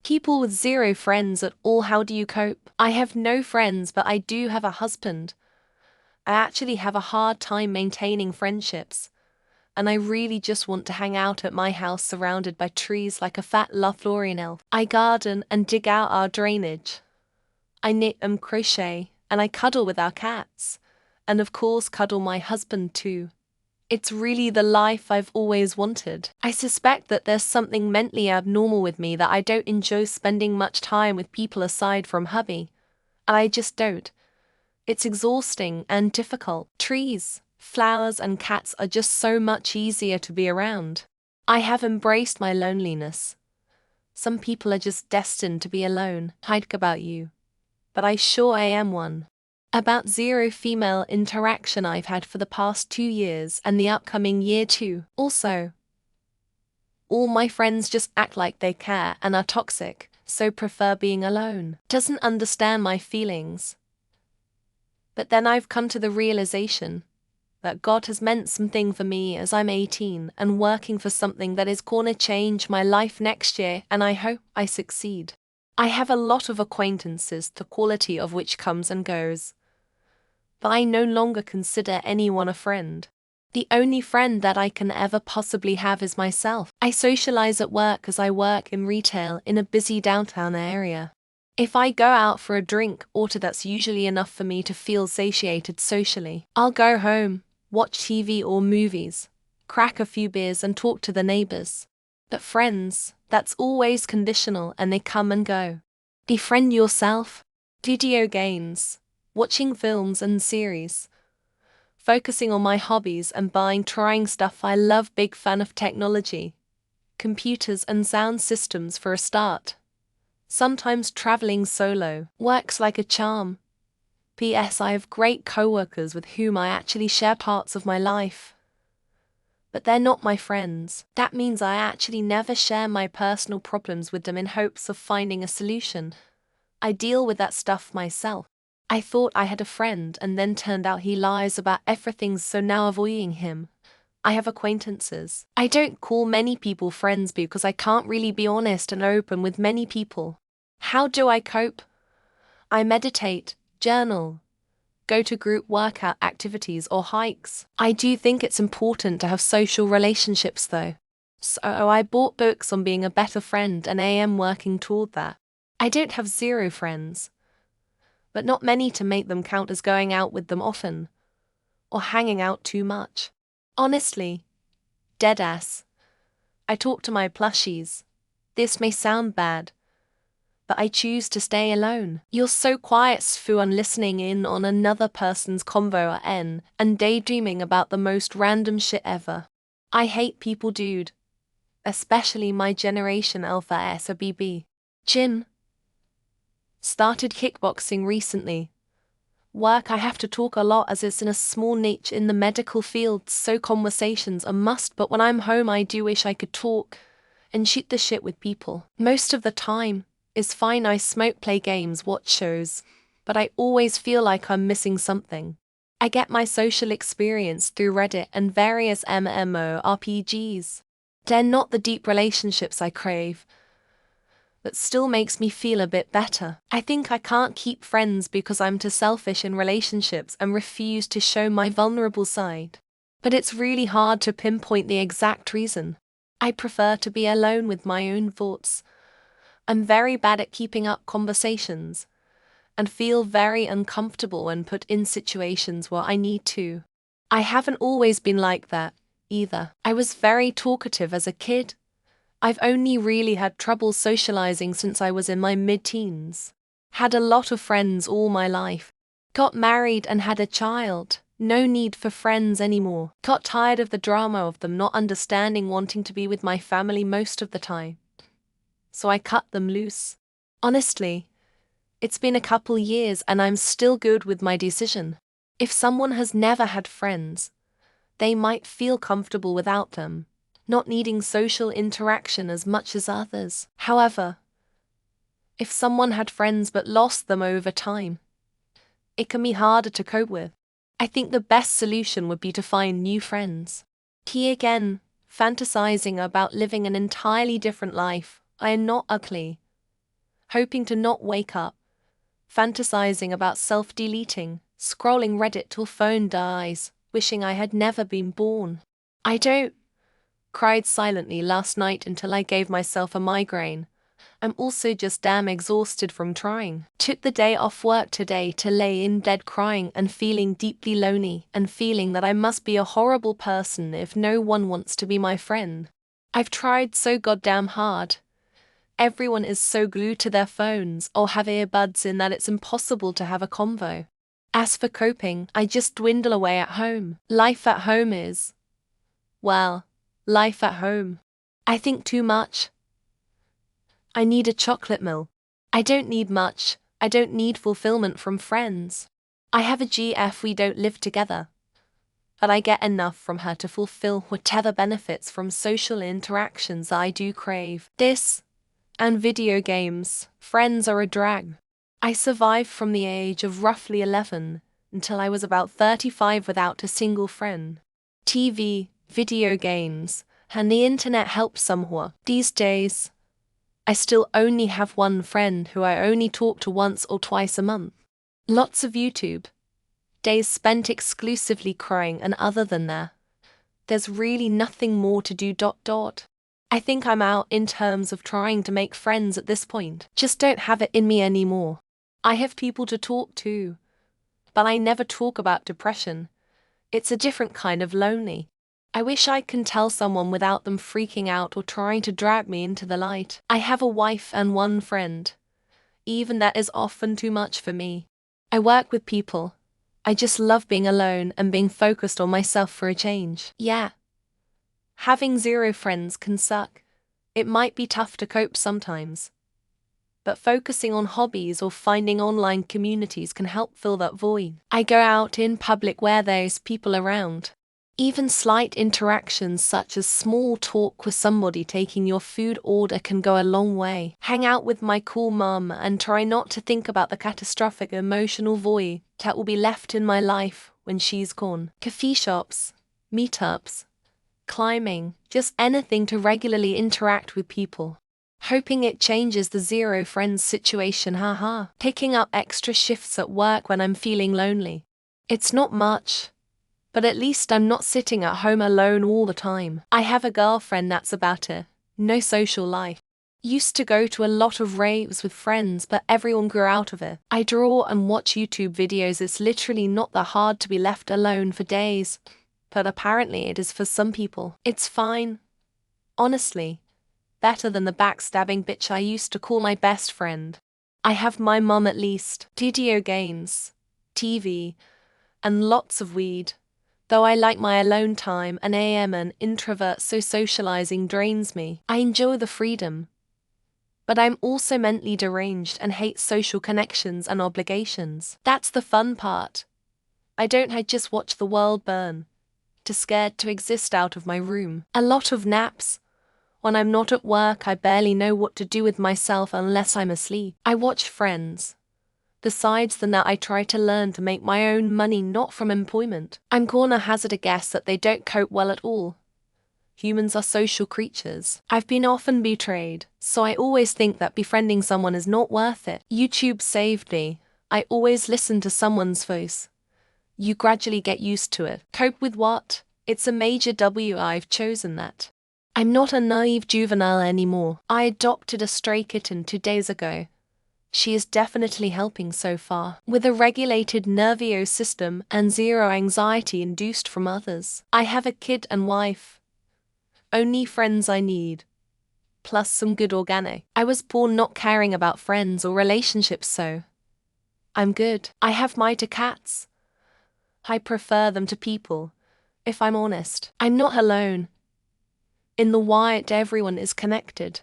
People with zero friends at all, how do you cope? I have no friends, but I do have a husband. I actually have a hard time maintaining friendships, and I really just want to hang out at my house surrounded by trees like a fat Lothlorien elf. I garden and dig out our drainage. I knit and crochet, and I cuddle with our cats, and of course cuddle my husband too. It's really the life I've always wanted. I suspect that there's something mentally abnormal with me that I don't enjoy spending much time with people aside from hubby. And I just don't. It's exhausting and difficult. Trees, flowers, and cats are just so much easier to be around. I have embraced my loneliness. Some people are just destined to be alone. Hike about you. But I sure I am one. About zero female interaction I've had for the past 2 years and the upcoming year too. Also, all my friends just act like they care and are toxic, so prefer being alone. Doesn't understand my feelings. But then I've come to the realization that God has meant something for me as I'm 18 and working for something that is gonna change my life next year, and I hope I succeed. I have a lot of acquaintances, the quality of which comes and goes. But I no longer consider anyone a friend. The only friend that I can ever possibly have is myself. I socialize at work as I work in retail in a busy downtown area. If I go out for a drink or two, that's usually enough for me to feel satiated socially. I'll go home, watch TV or movies, crack a few beers and talk to the neighbors. But friends, that's always conditional and they come and go. Befriend yourself. Video games. Watching films and series, focusing on my hobbies and trying stuff I love. Big fan of technology, computers and sound systems for a start. Sometimes traveling solo works like a charm. P.S. I have great co-workers with whom I actually share parts of my life. But they're not my friends. That means I actually never share my personal problems with them in hopes of finding a solution. I deal with that stuff myself. I thought I had a friend and then turned out he lies about everything, so now avoiding him. I have acquaintances. I don't call many people friends because I can't really be honest and open with many people. How do I cope? I meditate, journal, go to group workout activities or hikes. I do think it's important to have social relationships though. So I bought books on being a better friend and I am working toward that. I don't have zero friends, but not many to make them count as going out with them often, or hanging out too much. Honestly, deadass. I talk to my plushies. This may sound bad, but I choose to stay alone. You're so quiet, Sfu, on listening in on another person's convo and daydreaming about the most random shit ever. I hate people, dude. Especially my generation Alpha SOBB. Gym. Started kickboxing recently. Work, I have to talk a lot as it's in a small niche in the medical field, so conversations are must, but when I'm home I do wish I could talk and shoot the shit with people. Most of the time is fine. I smoke, play games, watch shows, but I always feel like I'm missing something. I get my social experience through Reddit and various MMORPGs. They're not the deep relationships I crave, but still makes me feel a bit better. I think I can't keep friends because I'm too selfish in relationships and refuse to show my vulnerable side. But it's really hard to pinpoint the exact reason. I prefer to be alone with my own thoughts. I'm very bad at keeping up conversations and feel very uncomfortable when put in situations where I need to. I haven't always been like that, either. I was very talkative as a kid. I've only really had trouble socializing since I was in my mid-teens. Had a lot of friends all my life. Got married and had a child. No need for friends anymore. Got tired of the drama of them not understanding, wanting to be with my family most of the time. So I cut them loose. Honestly, it's been a couple years and I'm still good with my decision. If someone has never had friends, they might feel comfortable without them, not needing social interaction as much as others. However, if someone had friends but lost them over time, it can be harder to cope with. I think the best solution would be to find new friends. He again, fantasizing about living an entirely different life. I am not ugly. hoping to not wake up, fantasizing about self-deleting, scrolling Reddit till phone dies, wishing I had never been born. I don't. Cried silently last night until I gave myself a migraine. I'm also just damn exhausted from trying. Took the day off work today to lay in bed crying and feeling deeply lonely and feeling that I must be a horrible person if no one wants to be my friend. I've tried so goddamn hard. Everyone is so glued to their phones or have earbuds in that it's impossible to have a convo. As for coping, I just dwindle away at home. Life at home is, well, life at home. I think too much. I need a chocolate mill. I don't need much. I don't need fulfillment from friends. I have a GF, we don't live together. But I get enough from her to fulfill whatever benefits from social interactions I do crave. This and video games, friends are a drag. I survived from the age of roughly 11 until I was about 35 without a single friend. TV, video games, and the internet help somewhat. These days, I still only have one friend who I only talk to once or twice a month. Lots of YouTube. Days spent exclusively crying, and other than that, there's really nothing more to do. I think I'm out in terms of trying to make friends at this point. Just don't have it in me anymore. I have people to talk to, but I never talk about depression. It's a different kind of lonely. I wish I can tell someone without them freaking out or trying to drag me into the light. I have a wife and one friend. Even that is often too much for me. I work with people. I just love being alone and being focused on myself for a change. Yeah. Having zero friends can suck. It might be tough to cope sometimes. But focusing on hobbies or finding online communities can help fill that void. I go out in public where there's people around. Even slight interactions such as small talk with somebody taking your food order can go a long way. Hang out with my cool mum and try not to think about the catastrophic emotional void that will be left in my life when she's gone. Coffee shops, meetups, climbing, just anything to regularly interact with people. Hoping it changes the zero friends situation, haha. Picking up extra shifts at work when I'm feeling lonely. It's not much, but at least I'm not sitting at home alone all the time. I have a girlfriend, that's about it. No social life. Used to go to a lot of raves with friends, but everyone grew out of it. I draw and watch YouTube videos. It's literally not that hard to be left alone for days, but apparently it is for some people. It's fine. Honestly. Better than the backstabbing bitch I used to call my best friend. I have my mum at least. Video games, TV, and lots of weed. Though I like my alone time and am an introvert, so socializing drains me. I enjoy the freedom. But I'm also mentally deranged and hate social connections and obligations. That's the fun part. I just watch the world burn. Too scared to exist out of my room. A lot of naps. When I'm not at work, I barely know what to do with myself unless I'm asleep. I watch Friends. Besides that, I try to learn to make my own money, not from employment. I'm gonna hazard a guess that they don't cope well at all. Humans are social creatures. I've been often betrayed, so I always think that befriending someone is not worth it. YouTube saved me. I always listen to someone's voice. You gradually get used to it. Cope with what? It's a major W. I've chosen that. I'm not a naive juvenile anymore. I adopted a stray kitten 2 days ago. She is definitely helping so far. With a regulated nervous system and zero anxiety induced from others. I have a kid and wife. Only friends I need. Plus some good organic. I was born not caring about friends or relationships, so I'm good. I have my 2 cats. I prefer them to people. If I'm honest, I'm not alone. In the wild, everyone is connected.